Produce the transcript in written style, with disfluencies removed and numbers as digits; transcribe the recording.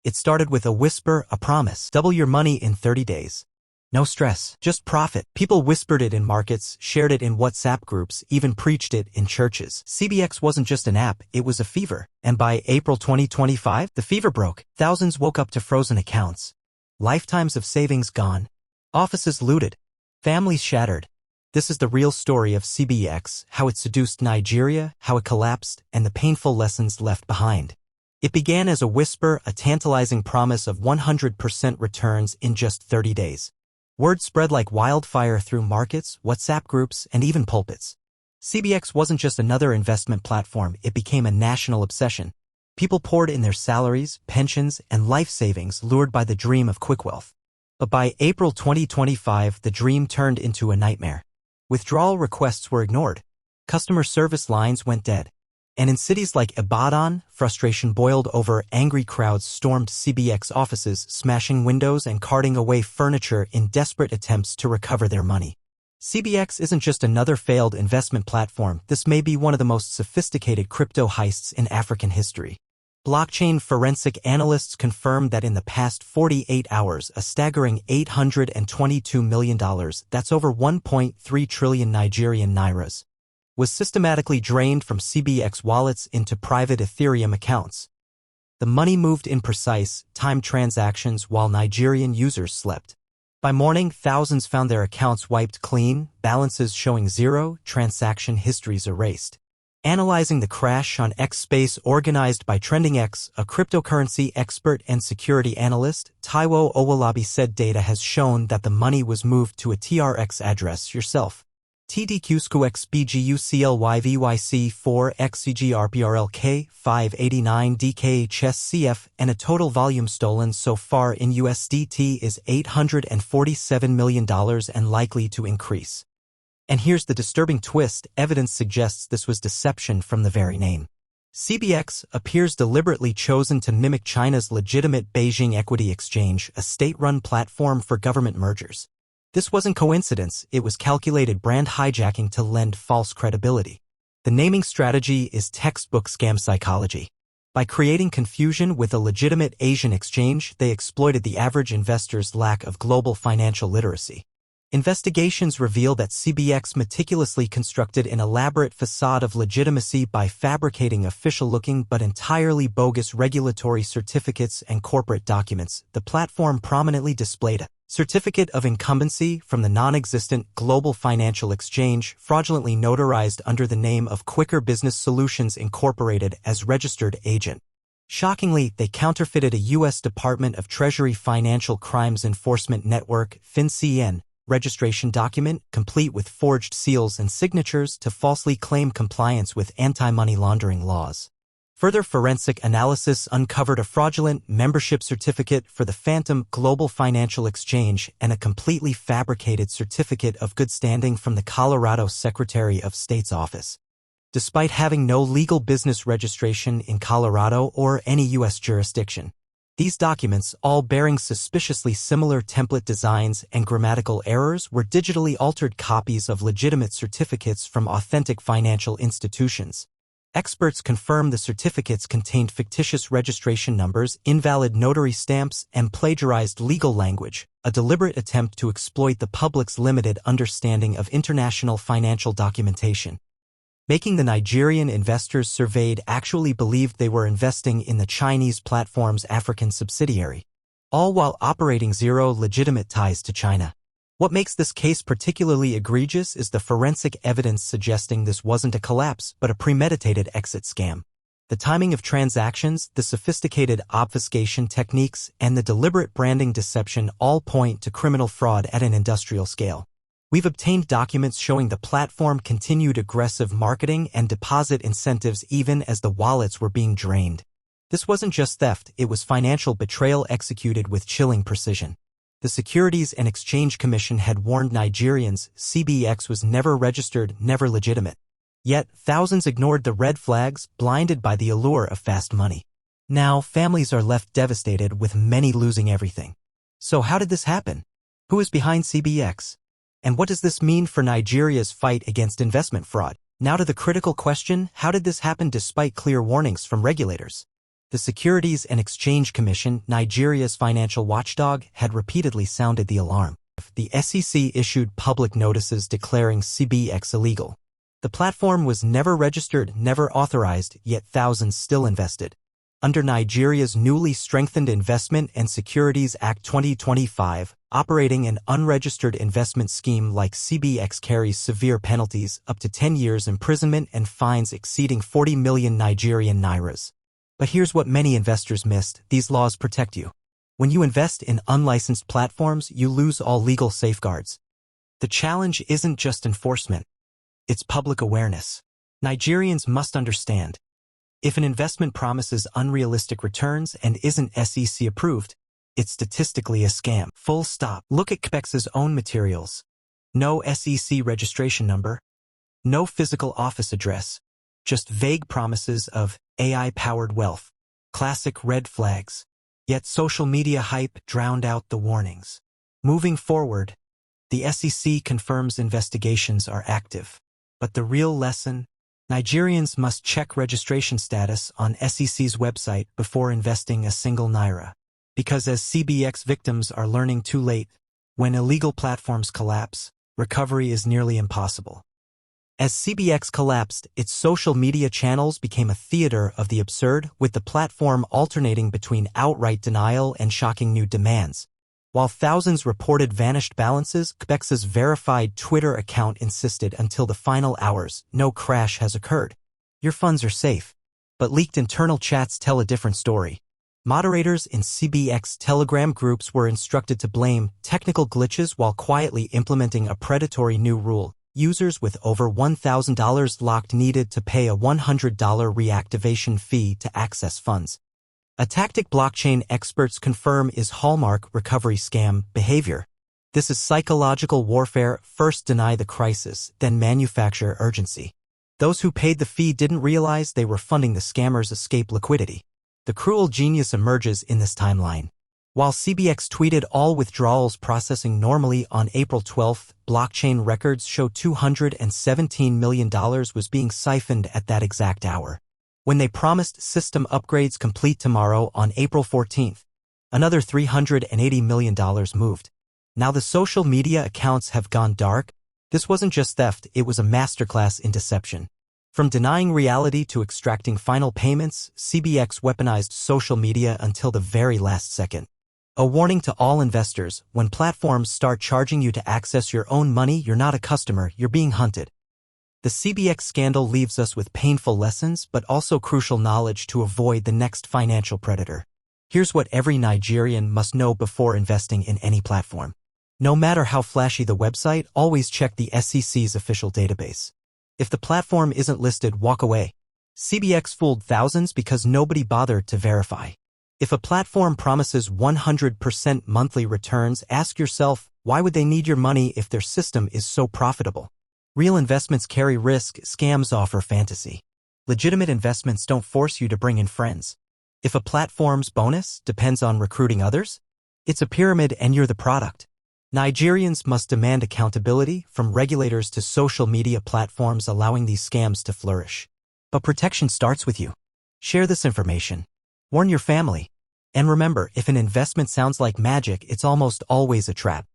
It started with a whisper, a promise. Double your money in 30 days. No stress, just profit. People whispered it in markets, shared it in WhatsApp groups, even preached it in churches. CBEX wasn't just an app, it was a fever. And by April 2025, the fever broke. Thousands woke up to frozen accounts. Lifetimes of savings gone. Offices looted. Families shattered. This is the real story of CBEX, how it seduced Nigeria, how it collapsed, and the painful lessons left behind. It began as a whisper, a tantalizing promise of 100% returns in just 30 days. Word spread like wildfire through markets, WhatsApp groups, and even pulpits. CBEX wasn't just another investment platform, it became a national obsession. People poured in their salaries, pensions, and life savings lured by the dream of quick wealth. But by April 2025, the dream turned into a nightmare. Withdrawal requests were ignored. Customer service lines went dead. And in cities like Ibadan, frustration boiled over. Angry crowds stormed CBEX offices, smashing windows and carting away furniture in desperate attempts to recover their money. CBEX isn't just another failed investment platform, this may be one of the most sophisticated crypto heists in African history. Blockchain forensic analysts confirmed that in the past 48 hours, a staggering $822 million, that's over 1.3 trillion Nigerian nairas, was systematically drained from CBEX wallets into private Ethereum accounts. The money moved in precise, timed transactions while Nigerian users slept. By morning, thousands found their accounts wiped clean, balances showing zero, transaction histories erased. Analyzing the crash on X Space organized by TrendingX, a cryptocurrency expert and security analyst, Taiwo Owolabi said data has shown that the money was moved to a TRX address yourself. TDQSQXBGUCLYVYC4XCGRPRLK 589 DKHSCF and a total volume stolen so far in USDT is $847 million and likely to increase. And here's the disturbing twist, evidence suggests this was deception from the very name. CBEX appears deliberately chosen to mimic China's legitimate Beijing Equity Exchange, a state-run platform for government mergers. This wasn't coincidence, it was calculated brand hijacking to lend false credibility. The naming strategy is textbook scam psychology. By creating confusion with a legitimate Asian exchange, they exploited the average investor's lack of global financial literacy. Investigations reveal that CBEX meticulously constructed an elaborate facade of legitimacy by fabricating official-looking but entirely bogus regulatory certificates and corporate documents. The platform prominently displayed a certificate of incumbency from the non-existent Global Financial Exchange, fraudulently notarized under the name of Quicker Business Solutions Incorporated as registered agent. Shockingly, they counterfeited a U.S. Department of Treasury Financial Crimes Enforcement Network (FinCEN) registration document, complete with forged seals and signatures to falsely claim compliance with anti-money laundering laws. Further forensic analysis uncovered a fraudulent membership certificate for the Phantom Global Financial Exchange and a completely fabricated certificate of good standing from the Colorado Secretary of State's office. Despite having no legal business registration in Colorado or any U.S. jurisdiction, these documents, all bearing suspiciously similar template designs and grammatical errors, were digitally altered copies of legitimate certificates from authentic financial institutions. Experts confirm the certificates contained fictitious registration numbers, invalid notary stamps, and plagiarized legal language, a deliberate attempt to exploit the public's limited understanding of international financial documentation. Making the Nigerian investors surveyed actually believed they were investing in the Chinese platform's African subsidiary, all while operating zero legitimate ties to China. What makes this case particularly egregious is the forensic evidence suggesting this wasn't a collapse but a premeditated exit scam. The timing of transactions, the sophisticated obfuscation techniques, and the deliberate branding deception all point to criminal fraud at an industrial scale. We've obtained documents showing the platform continued aggressive marketing and deposit incentives even as the wallets were being drained. This wasn't just theft, it was financial betrayal executed with chilling precision. The Securities and Exchange Commission had warned Nigerians CBEX was never registered, never legitimate. Yet, thousands ignored the red flags, blinded by the allure of fast money. Now, families are left devastated, with many losing everything. So how did this happen? Who is behind CBEX? And what does this mean for Nigeria's fight against investment fraud? Now to the critical question, how did this happen despite clear warnings from regulators? The Securities and Exchange Commission, Nigeria's financial watchdog, had repeatedly sounded the alarm. The SEC issued public notices declaring CBEX illegal. The platform was never registered, never authorized, yet thousands still invested. Under Nigeria's newly strengthened Investment and Securities Act 2025, operating an unregistered investment scheme like CBEX carries severe penalties, up to 10 years imprisonment and fines exceeding 40 million Nigerian nairas. But here's what many investors missed: these laws protect you. When you invest in unlicensed platforms, you lose all legal safeguards. The challenge isn't just enforcement. It's public awareness. Nigerians must understand. If an investment promises unrealistic returns and isn't SEC approved, it's statistically a scam. Full stop. Look at CBEX's own materials. No SEC registration number. No physical office address. Just vague promises of AI-powered wealth. Classic red flags. Yet social media hype drowned out the warnings. Moving forward, the SEC confirms investigations are active. But the real lesson? Nigerians must check registration status on SEC's website before investing a single naira. Because as CBEX victims are learning too late, when illegal platforms collapse, recovery is nearly impossible. As CBEX collapsed, its social media channels became a theater of the absurd, with the platform alternating between outright denial and shocking new demands. While thousands reported vanished balances, CBEX's verified Twitter account insisted until the final hours, no crash has occurred. Your funds are safe. But leaked internal chats tell a different story. Moderators in CBEX Telegram groups were instructed to blame technical glitches while quietly implementing a predatory new rule. Users with over $1,000 locked needed to pay a $100 reactivation fee to access funds. A tactic blockchain experts confirm is hallmark recovery scam behavior. This is psychological warfare: first deny the crisis, then manufacture urgency. Those who paid the fee didn't realize they were funding the scammers' escape liquidity. The cruel genius emerges in this timeline. While CBEX tweeted all withdrawals processing normally on April 12, blockchain records show $217 million was being siphoned at that exact hour. When they promised system upgrades complete tomorrow on April 14, another $380 million moved. Now the social media accounts have gone dark. This wasn't just theft, it was a masterclass in deception. From denying reality to extracting final payments, CBEX weaponized social media until the very last second. A warning to all investors: when platforms start charging you to access your own money, you're not a customer, you're being hunted. The CBEX scandal leaves us with painful lessons, but also crucial knowledge to avoid the next financial predator. Here's what every Nigerian must know before investing in any platform. No matter how flashy the website, always check the SEC's official database. If the platform isn't listed, walk away. CBEX fooled thousands because nobody bothered to verify. If a platform promises 100% monthly returns, ask yourself, why would they need your money if their system is so profitable? Real investments carry risk, scams offer fantasy. Legitimate investments don't force you to bring in friends. If a platform's bonus depends on recruiting others, it's a pyramid and you're the product. Nigerians must demand accountability from regulators to social media platforms allowing these scams to flourish. But protection starts with you. Share this information. Warn your family. And remember, if an investment sounds like magic, it's almost always a trap.